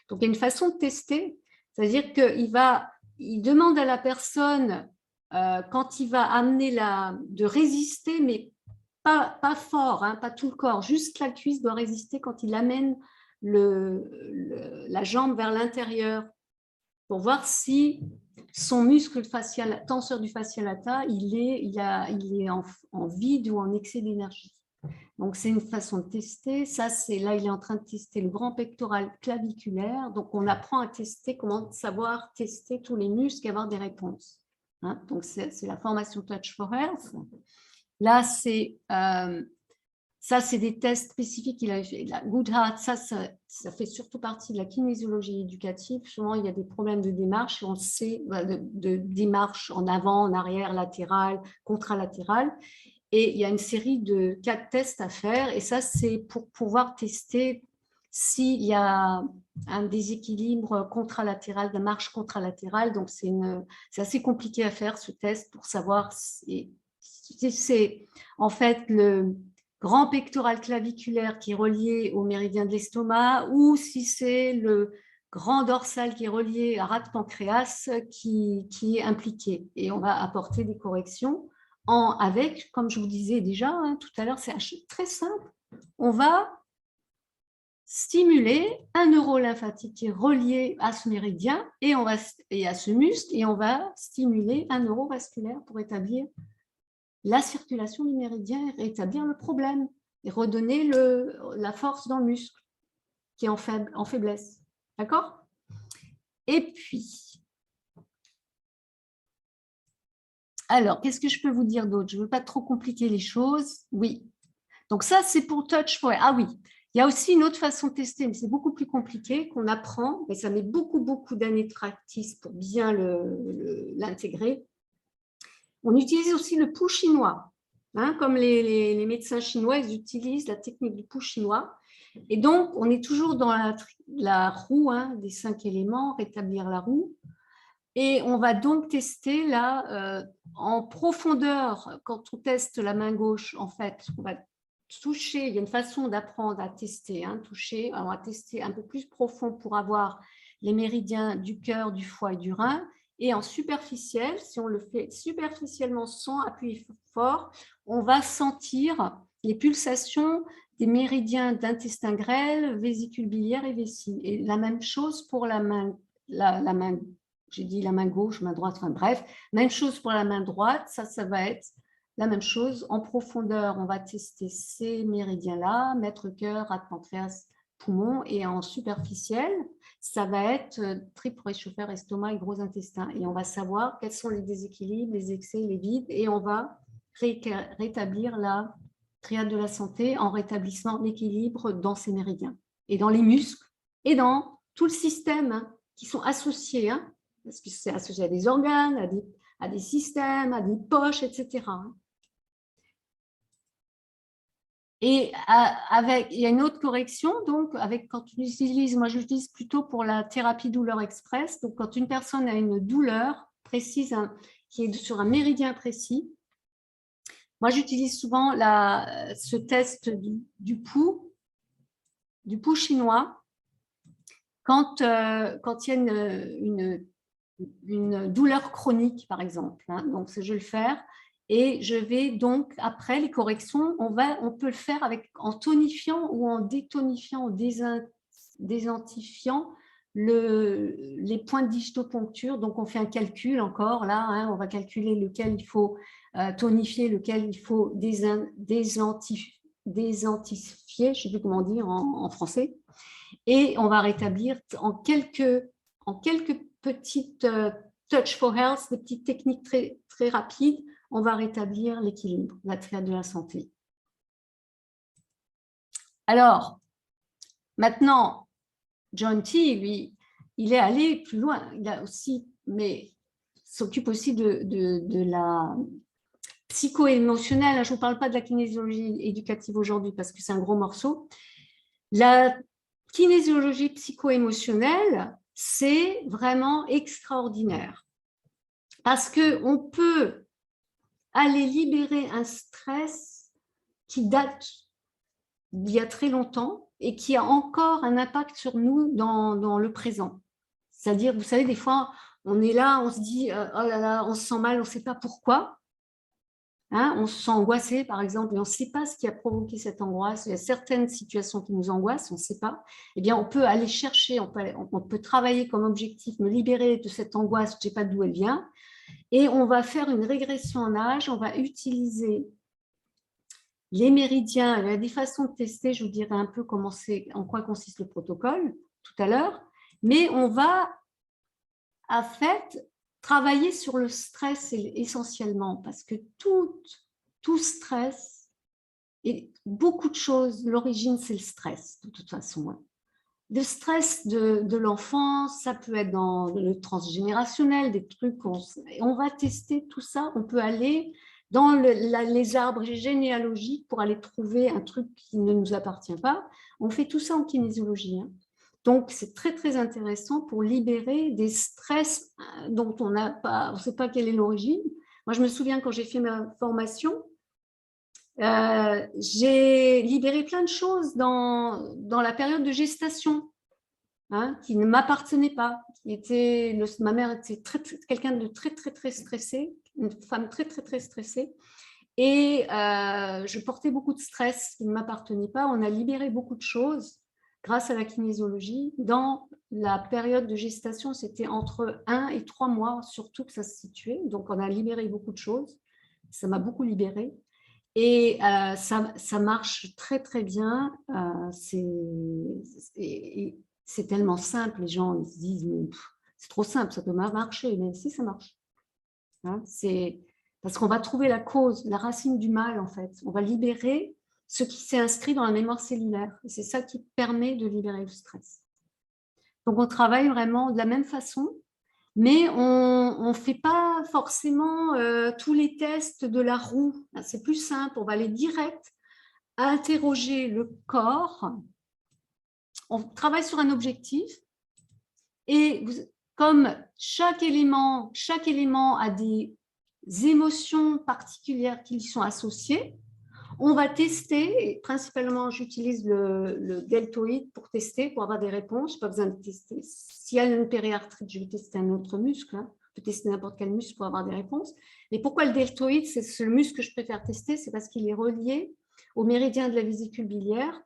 Donc, il y a une façon de tester, c'est-à-dire qu'il demande à la personne, quand il va amener de résister, mais pas fort, hein, pas tout le corps, juste la cuisse doit résister quand il amène la jambe vers l'intérieur, pour voir si son muscle facial, tenseur du fascia lata, il est en vide ou en excès d'énergie. Donc, c'est une façon de tester. Ça, là, il est en train de tester le grand pectoral claviculaire. Donc, on apprend à tester, comment savoir tester tous les muscles et avoir des réponses. Hein? Donc, c'est la formation Touch for Health. Là, ça, c'est des tests spécifiques qu'il a fait. La Goodhart, ça fait surtout partie de la kinésiologie éducative. Souvent, il y a des problèmes de démarche. On sait de démarche en avant, en arrière, latérale, contralatérale. Et il y a une série de 4 tests à faire. Et ça, c'est pour pouvoir tester s'il y a un déséquilibre contralatéral, de marche contralatérale. Donc, c'est assez compliqué à faire, ce test, pour savoir si c'est en fait le grand pectoral claviculaire qui est relié au méridien de l'estomac, ou si c'est le grand dorsal qui est relié à rate pancréas qui est impliqué. Et on va apporter des corrections avec, comme je vous disais déjà hein, tout à l'heure, c'est très simple. On va stimuler un neurolymphatique qui est relié à ce méridien et à ce muscle, et on va stimuler un neurovasculaire pour établir la circulation du méridien et rétablir le problème et redonner la force dans le muscle qui est en faiblesse. D'accord? Et puis, alors, qu'est-ce que je peux vous dire d'autre? Je ne veux pas trop compliquer les choses. Oui. Donc ça, c'est pour Touch for Health. Ah oui, il y a aussi une autre façon de tester, mais c'est beaucoup plus compliqué, qu'on apprend, mais ça met beaucoup d'années de practice pour bien l'intégrer. On utilise aussi le pouls chinois. Hein, comme les médecins chinois, ils utilisent la technique du pouls chinois. Et donc, on est toujours dans la roue hein, des 5 éléments, rétablir la roue. Et on va donc tester là, en profondeur, quand on teste la main gauche, en fait, on va toucher, il y a une façon d'apprendre à tester, hein, toucher, on va tester un peu plus profond pour avoir les méridiens du cœur, du foie et du rein. Et en superficiel, si on le fait superficiellement sans appuyer fort, on va sentir les pulsations des méridiens d'intestin grêle, vésicule biliaire et vessie. Et la même chose pour la main j'ai dit la main gauche, main droite, enfin bref, même chose pour la main droite, ça va être la même chose. En profondeur, on va tester ces méridiens-là, mettre cœur, rate pancréas, poumon, et en superficiel, ça va être triple réchauffeur, estomac et gros intestin. Et on va savoir quels sont les déséquilibres, les excès, les vides, et on va rétablir la triade de la santé en rétablissant l'équilibre dans ces méridiens, et dans les muscles, et dans tout le système hein, qui sont associés, hein, parce que c'est associé à des organes, à des systèmes, à des poches, etc. Et il y a une autre correction, donc quand on utilise, moi je l'utilise plutôt pour la thérapie douleur express, donc quand une personne a une douleur précise hein, qui est sur un méridien précis, moi j'utilise souvent ce test du pouls chinois quand il y a une douleur chronique, par exemple. Hein, donc, je vais le faire. Et je vais donc, après les corrections, on peut le faire en tonifiant ou en détonifiant ou désantifiant les points de digitopuncture. Donc, on fait un calcul encore, là, hein, on va calculer lequel il faut tonifier, lequel il faut désantifier, je ne sais plus comment dire en français. Et on va rétablir en quelques petites touch for health, des petites techniques très, très rapides, on va rétablir l'équilibre, la triade de la santé. Alors, maintenant, John T, lui, il est allé plus loin. Il a aussi, mais s'occupe aussi de la psycho-émotionnelle. Je ne vous parle pas de la kinésiologie éducative aujourd'hui parce que c'est un gros morceau. La kinésiologie psycho-émotionnelle, c'est vraiment extraordinaire parce qu'on peut aller libérer un stress qui date d'il y a très longtemps et qui a encore un impact sur nous dans le présent. C'est-à-dire, vous savez, des fois, on est là, on se dit, oh là là, on se sent mal, on ne sait pas pourquoi. Hein, on se sent angoissé, par exemple, et on ne sait pas ce qui a provoqué cette angoisse. Il y a certaines situations qui nous angoissent, on ne sait pas. Eh bien, on peut aller chercher, on peut travailler comme objectif, me libérer de cette angoisse, je ne sais pas d'où elle vient. Et on va faire une régression en âge, on va utiliser les méridiens. Il y a des façons de tester, je vous dirai un peu en quoi consiste le protocole tout à l'heure, mais on va en fait travailler sur le stress essentiellement, parce que tout stress, et beaucoup de choses, l'origine c'est le stress de toute façon. Le stress de l'enfance, ça peut être dans le transgénérationnel, des trucs, on va tester tout ça, on peut aller dans les arbres généalogiques pour aller trouver un truc qui ne nous appartient pas. On fait tout ça en kinésiologie. Hein. Donc, c'est très, très intéressant pour libérer des stress dont on ne sait pas quelle est l'origine. Moi, je me souviens quand j'ai fait ma formation, j'ai libéré plein de choses dans la période de gestation. Hein, qui ne m'appartenait pas. Ma mère était quelqu'un de très, très, très stressé, une femme très, très, très stressée. Et je portais beaucoup de stress qui ne m'appartenait pas. On a libéré beaucoup de choses grâce à la kinésiologie. Dans la période de gestation, c'était entre 1 et 3 mois, surtout que ça se situait. Donc, on a libéré beaucoup de choses. Ça m'a beaucoup libérée. Et ça marche très, très bien. C'est tellement simple, les gens ils se disent c'est trop simple, ça peut marcher, mais si ça marche. Hein, c'est parce qu'on va trouver la cause, la racine du mal en fait. On va libérer ce qui s'est inscrit dans la mémoire cellulaire. C'est ça qui permet de libérer le stress. Donc on travaille vraiment de la même façon, mais on ne fait pas forcément tous les tests de la roue. C'est plus simple, on va aller direct à interroger le corps. On travaille sur un objectif et comme chaque élément a des émotions particulières qui y sont associées, on va tester, et principalement j'utilise le deltoïde pour tester, pour avoir des réponses, je n'ai pas besoin de tester. S'il y a une périarthrite, je vais tester un autre muscle, hein. On peut tester n'importe quel muscle pour avoir des réponses. Mais pourquoi le deltoïde, c'est le muscle que je préfère tester, c'est parce qu'il est relié au méridien de la vésicule biliaire.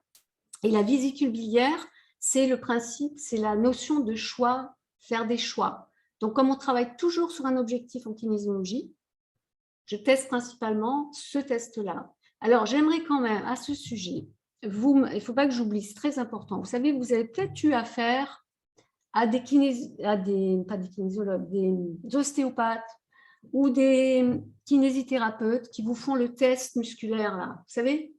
Et la vésicule biliaire, c'est le principe, c'est la notion de choix, faire des choix. Donc, comme on travaille toujours sur un objectif en kinésiologie, je teste principalement ce test-là. Alors, j'aimerais quand même, à ce sujet, il ne faut pas que j'oublie, c'est très important. Vous savez, vous avez peut-être eu affaire à des kinésiologues, des ostéopathes ou des kinésithérapeutes qui vous font le test musculaire, là. Vous savez,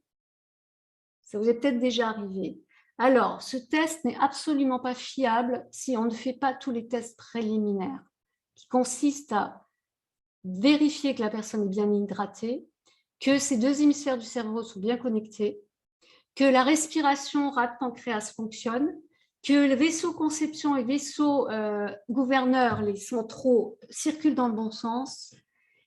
ça vous est peut-être déjà arrivé. Alors, ce test n'est absolument pas fiable si on ne fait pas tous les tests préliminaires, qui consistent à vérifier que la personne est bien hydratée, que ces deux hémisphères du cerveau sont bien connectés, que la respiration rate-pancréas fonctionne, que le vaisseau conception et le vaisseau gouverneur, les centraux, circulent dans le bon sens.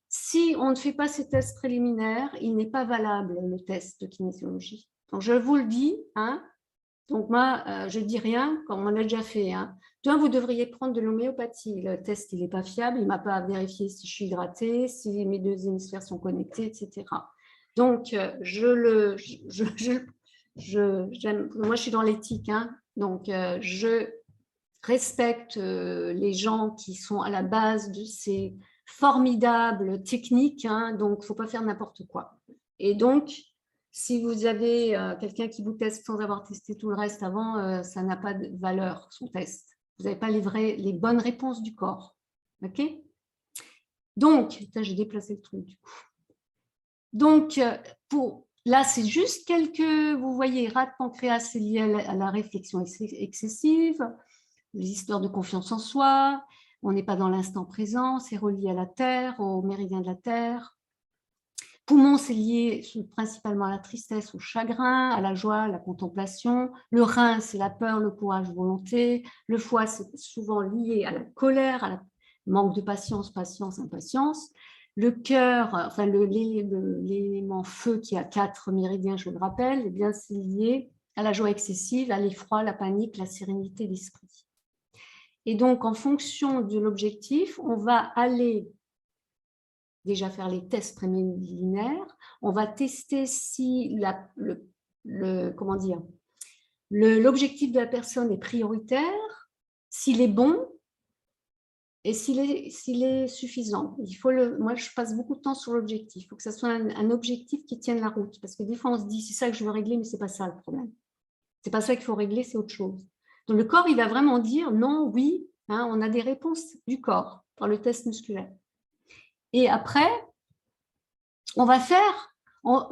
Si on ne fait pas ces tests préliminaires, il n'est pas valable le test de kinésiologie. Donc, je vous le dis, hein, Donc moi, je ne dis rien, comme on a déjà fait. Hein. Vous devriez prendre de l'homéopathie. Le test, il n'est pas fiable, il ne m'a pas vérifié si je suis hydratée, si mes deux hémisphères sont connectés, etc. Donc, moi, je suis dans l'éthique, hein, donc je respecte les gens qui sont à la base de ces formidables techniques, hein, donc il ne faut pas faire n'importe quoi. Et donc, si vous avez quelqu'un qui vous teste sans avoir testé tout le reste avant, ça n'a pas de valeur, son test. Vous n'avez pas les bonnes réponses du corps. OK? Donc, j'ai déplacé le truc du coup. Donc, là, c'est juste quelques, vous voyez, rat de pancréas, c'est lié à la réflexion excessive, les histoires de confiance en soi, on n'est pas dans l'instant présent, c'est relié à la Terre, au méridien de la Terre. Poumon, c'est lié principalement à la tristesse, au chagrin, à la joie, à la contemplation. Le rein, c'est la peur, le courage, la volonté. Le foie, c'est souvent lié à la colère, à la manque de patience, impatience. Le cœur, enfin l'élément feu qui a 4 méridiens, je le rappelle, eh bien c'est lié à la joie excessive, à l'effroi, la panique, la sérénité d'esprit. Et donc, en fonction de l'objectif, on va aller déjà faire les tests préliminaires, on va tester si l'objectif de la personne est prioritaire, s'il est bon et s'il est suffisant. Moi, je passe beaucoup de temps sur l'objectif. Il faut que ce soit un objectif qui tienne la route. Parce que des fois, on se dit, c'est ça que je veux régler, mais ce n'est pas ça le problème. Ce n'est pas ça qu'il faut régler, c'est autre chose. Donc, le corps, il va vraiment dire non, oui. Hein, on a des réponses du corps par le test musculaire. Et après, on va faire,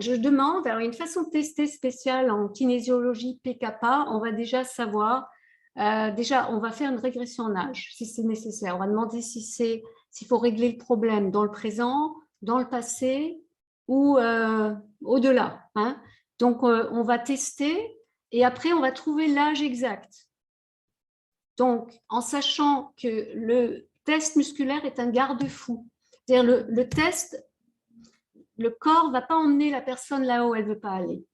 je demande, alors une façon de tester spéciale en kinésiologie PKPA, on va déjà savoir, on va faire une régression en âge, si c'est nécessaire. On va demander s'il faut régler le problème dans le présent, dans le passé ou au-delà. Hein. Donc, on va tester et après, on va trouver l'âge exact. Donc, en sachant que le test musculaire est un garde-fou. C'est-à-dire le test, le corps ne va pas emmener la personne là où elle ne veut pas aller.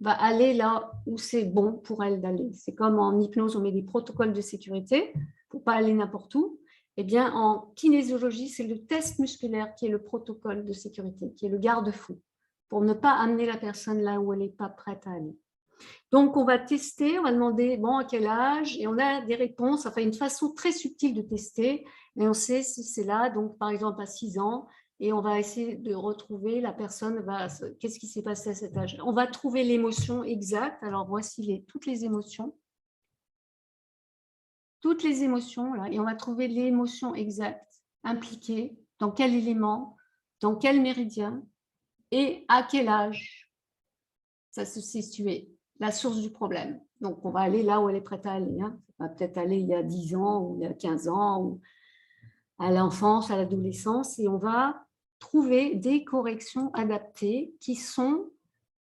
Va aller là où c'est bon pour elle d'aller. C'est comme en hypnose, on met des protocoles de sécurité pour ne pas aller n'importe où. Eh bien, en kinésiologie, c'est le test musculaire qui est le protocole de sécurité, qui est le garde-fou, pour ne pas amener la personne là où elle n'est pas prête à aller. Donc, on va tester, on va demander, bon, à quel âge, et on a des réponses, enfin, une façon très subtile de tester, et on sait si c'est là, donc, par exemple, à 6 ans, et on va essayer de retrouver la personne, qu'est-ce qui s'est passé à cet âge. On va trouver l'émotion exacte, alors voici toutes les émotions. Toutes les émotions, là, et on va trouver l'émotion exacte, impliquée, dans quel élément, dans quel méridien, et à quel âge ça se situait. La source du problème. Donc, on va aller là où elle est prête à aller. Hein. On va peut-être aller il y a 10 ans, ou il y a 15 ans, ou à l'enfance, à l'adolescence, et on va trouver des corrections adaptées qui sont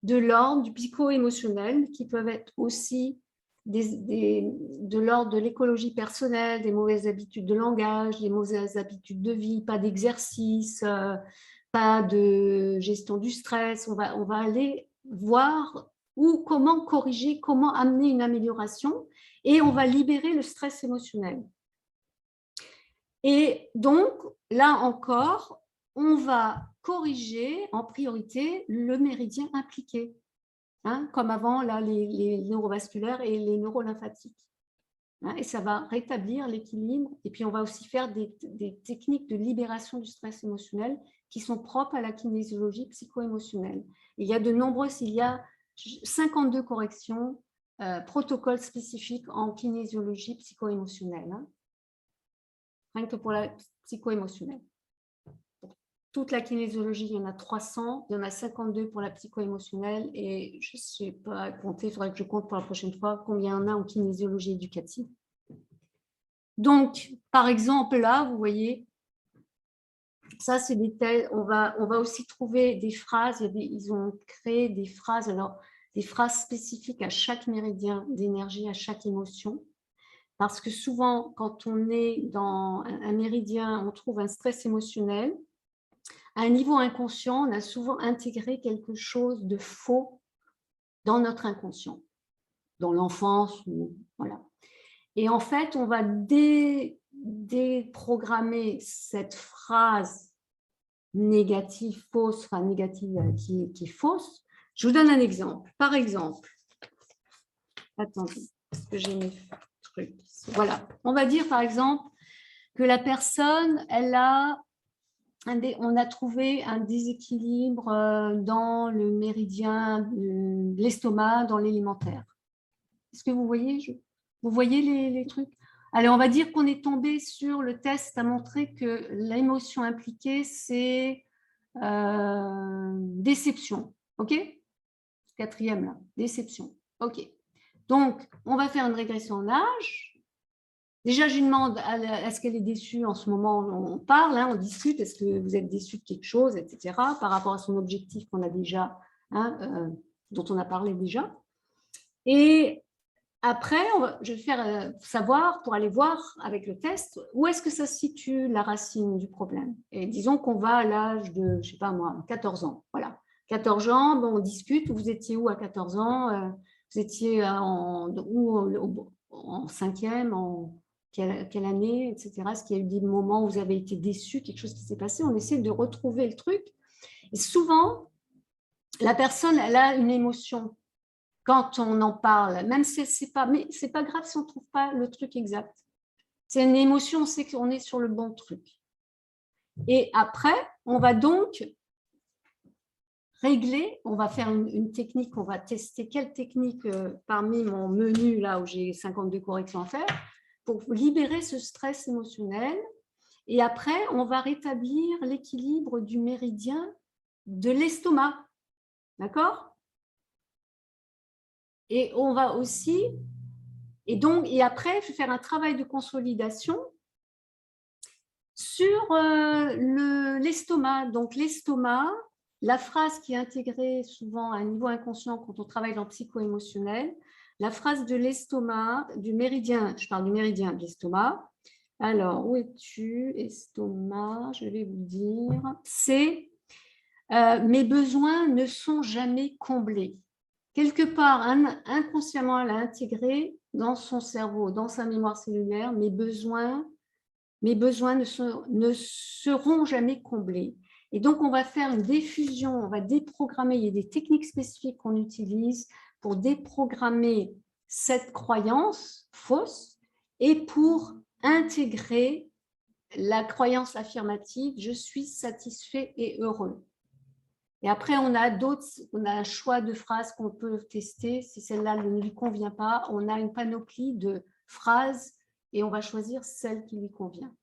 de l'ordre du psycho-émotionnel, qui peuvent être aussi de l'ordre de l'écologie personnelle, des mauvaises habitudes de langage, des mauvaises habitudes de vie, pas d'exercice, pas de gestion du stress. On va aller voir ou comment corriger, comment amener une amélioration, et on va libérer le stress émotionnel. Et donc, là encore, on va corriger en priorité le méridien impliqué, hein, comme avant là, les neurovasculaires et les neurolymphatiques. Hein, et ça va rétablir l'équilibre. Et puis, on va aussi faire des techniques de libération du stress émotionnel qui sont propres à la kinésiologie psycho-émotionnelle. Il y a 52 corrections, protocoles spécifiques en kinésiologie psycho-émotionnelle. Hein, rien que pour la psycho-émotionnelle. Pour toute la kinésiologie, il y en a 300, il y en a 52 pour la psycho-émotionnelle, et je ne sais pas compter, il faudrait que je compte pour la prochaine fois combien il y en a en kinésiologie éducative. Donc, par exemple, là, vous voyez, ça, c'est des thèses. On va aussi trouver des phrases. Ils ont créé des phrases, alors des phrases spécifiques à chaque méridien d'énergie, à chaque émotion. Parce que souvent, quand on est dans un méridien, on trouve un stress émotionnel. À un niveau inconscient, on a souvent intégré quelque chose de faux dans notre inconscient. dans l'enfance. Voilà. Et en fait, on va déprogrammer cette phrase négative, fausse, enfin négative qui est fausse. Je vous donne un exemple. Par exemple, attendez, est-ce que j'ai mes trucs? Voilà, on va dire par exemple que la personne, on a trouvé un déséquilibre dans le méridien de l'estomac, dans l'alimentaire. Est-ce que vous voyez, vous voyez les trucs? Allez, on va dire qu'on est tombé sur le test à montrer que l'émotion impliquée, c'est déception. OK? Quatrième, là, déception. OK. Donc, on va faire une régression en âge. Déjà, je lui demande, est-ce qu'elle est déçue en ce moment? On parle, hein, on discute, est-ce que vous êtes déçue de quelque chose, etc., par rapport à son objectif qu'on a déjà, hein, dont on a parlé déjà. Et après, je vais faire savoir, pour aller voir avec le test, où est-ce que ça se situe la racine du problème. Et disons qu'on va à l'âge de, je ne sais pas moi, 14 ans. Voilà. 14 ans, bon, on discute, vous étiez où à 14 ans? Vous étiez en 5e, en quelle année, etc. Est-ce qu'il y a eu des moments où vous avez été déçu, quelque chose qui s'est passé? On essaie de retrouver le truc. Et souvent, la personne, elle a une émotion quand on en parle, même si c'est pas, mais c'est pas grave si on ne trouve pas le truc exact. C'est une émotion, on sait qu'on est sur le bon truc. Et après, on va donc régler, on va faire une technique, on va tester quelle technique parmi mon menu, là où j'ai 52 corrections à faire, pour libérer ce stress émotionnel. Et après, on va rétablir l'équilibre du méridien de l'estomac. D'accord? Et on va aussi, et après, je vais faire un travail de consolidation sur l'estomac. Donc, l'estomac, la phrase qui est intégrée souvent à un niveau inconscient quand on travaille dans le psycho-émotionnel, la phrase de l'estomac, du méridien, je parle du méridien de l'estomac. Alors, où es-tu, estomac? Je vais vous dire. C'est mes besoins ne sont jamais comblés. Quelque part, inconsciemment, elle a intégré dans son cerveau, dans sa mémoire cellulaire, mes besoins ne seront jamais comblés. Et donc, on va faire une diffusion, on va déprogrammer, il y a des techniques spécifiques qu'on utilise pour déprogrammer cette croyance fausse et pour intégrer la croyance affirmative « je suis satisfait et heureux ». Et après, on a un choix de phrases qu'on peut tester. Si celle-là ne lui convient pas, on a une panoplie de phrases et on va choisir celle qui lui convient.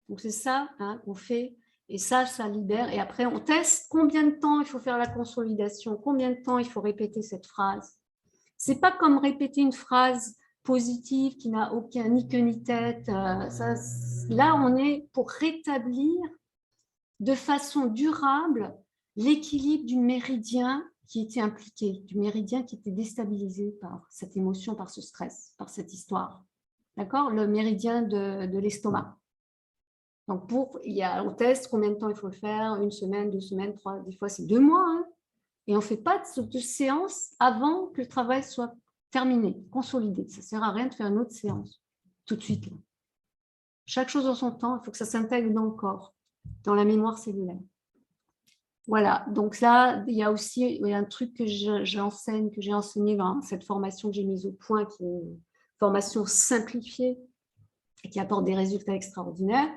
Donc, c'est ça qu'on fait. Et ça libère. Et après, on teste combien de temps il faut faire la consolidation, combien de temps il faut répéter cette phrase. Ce n'est pas comme répéter une phrase positive qui n'a aucun ni queue ni tête. Là, on est pour rétablir de façon durable l'équilibre du méridien qui était impliqué, du méridien qui était déstabilisé par cette émotion, par ce stress, par cette histoire. D'accord? Le méridien de l'estomac. Donc, on teste combien de temps il faut le faire, 1 semaine, 2 semaines, 3, des fois c'est 2 mois. Hein, et on ne fait pas de séance avant que le travail soit terminé, consolidé. Ça ne sert à rien de faire une autre séance tout de suite. Là. Chaque chose en son temps, il faut que ça s'intègre dans le corps, dans la mémoire cellulaire. Voilà, donc là, il y a aussi un truc que j'enseigne, que j'ai enseigné dans cette formation que j'ai mise au point, qui est une formation simplifiée et qui apporte des résultats extraordinaires,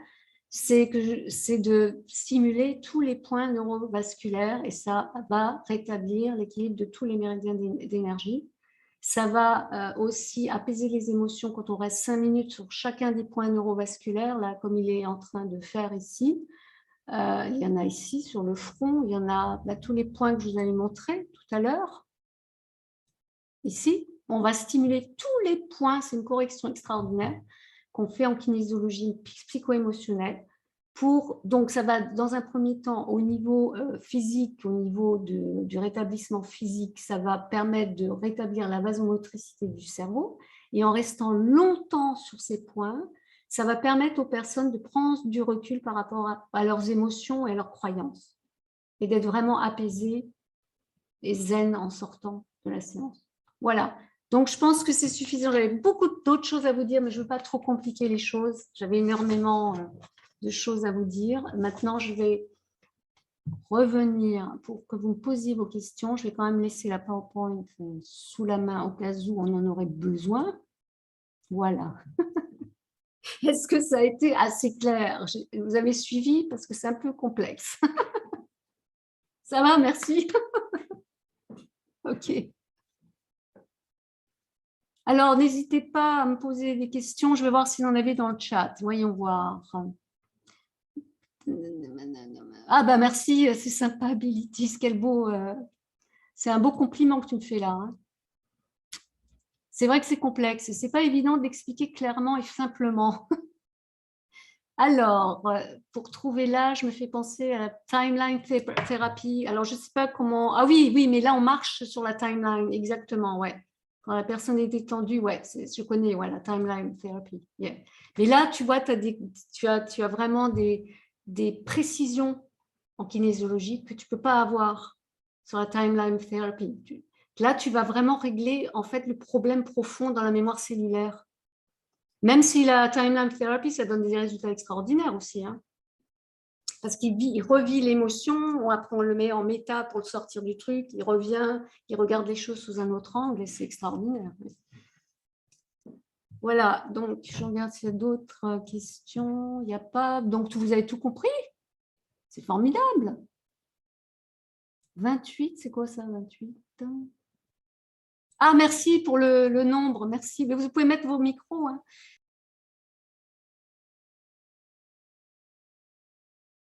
c'est de stimuler tous les points neurovasculaires et ça va rétablir l'équilibre de tous les méridiens d'énergie. Ça va aussi apaiser les émotions quand on reste 5 minutes sur chacun des points neurovasculaires, là, comme il est en train de faire ici. Il y en a ici sur le front, il y en a tous les points que je vous avais montrés tout à l'heure. Ici, on va stimuler tous les points, c'est une correction extraordinaire qu'on fait en kinésiologie psycho-émotionnelle. Donc, ça va dans un premier temps au niveau physique, au niveau du rétablissement physique, ça va permettre de rétablir la vasomotricité du cerveau. Et en restant longtemps sur ces points, ça va permettre aux personnes de prendre du recul par rapport à leurs émotions et à leurs croyances. Et d'être vraiment apaisées et zen en sortant de la séance. Voilà. Donc, je pense que c'est suffisant. J'avais beaucoup d'autres choses à vous dire, mais je ne veux pas trop compliquer les choses. J'avais énormément de choses à vous dire. Maintenant, je vais revenir pour que vous me posiez vos questions. Je vais quand même laisser la PowerPoint sous la main au cas où on en aurait besoin. Voilà. Est-ce que ça a été assez clair? Vous avez suivi parce que c'est un peu complexe. Ça va, merci. OK. Alors, n'hésitez pas à me poser des questions. Je vais voir s'il en avait dans le chat. Voyons voir. Ah bah merci, c'est sympa, Abilitis. Quel beau... c'est un beau compliment que tu me fais là. Hein. C'est vrai que c'est complexe. C'est pas évident d'expliquer clairement et simplement. Alors, pour trouver là, je me fais penser à la timeline thérapie. Alors, je ne sais pas comment... Ah oui, oui, mais là, on marche sur la timeline, exactement, ouais. Quand la personne est détendue, ouais, je connais, ouais, la timeline thérapie. Yeah. Mais là, tu vois, tu as vraiment des précisions en kinésiologie que tu ne peux pas avoir sur la timeline thérapie. Là, tu vas vraiment régler, en fait, le problème profond dans la mémoire cellulaire. Même si la timeline therapy, ça donne des résultats extraordinaires aussi. Hein. Parce qu'il revit l'émotion, après on le met en méta pour le sortir du truc, il revient, il regarde les choses sous un autre angle et c'est extraordinaire. Voilà, donc je regarde s'il y a d'autres questions. Il n'y a pas. Donc vous avez tout compris? C'est formidable. 28, c'est quoi ça, 28? Ah, merci pour le nombre, merci. Mais vous pouvez mettre vos micros. Hein.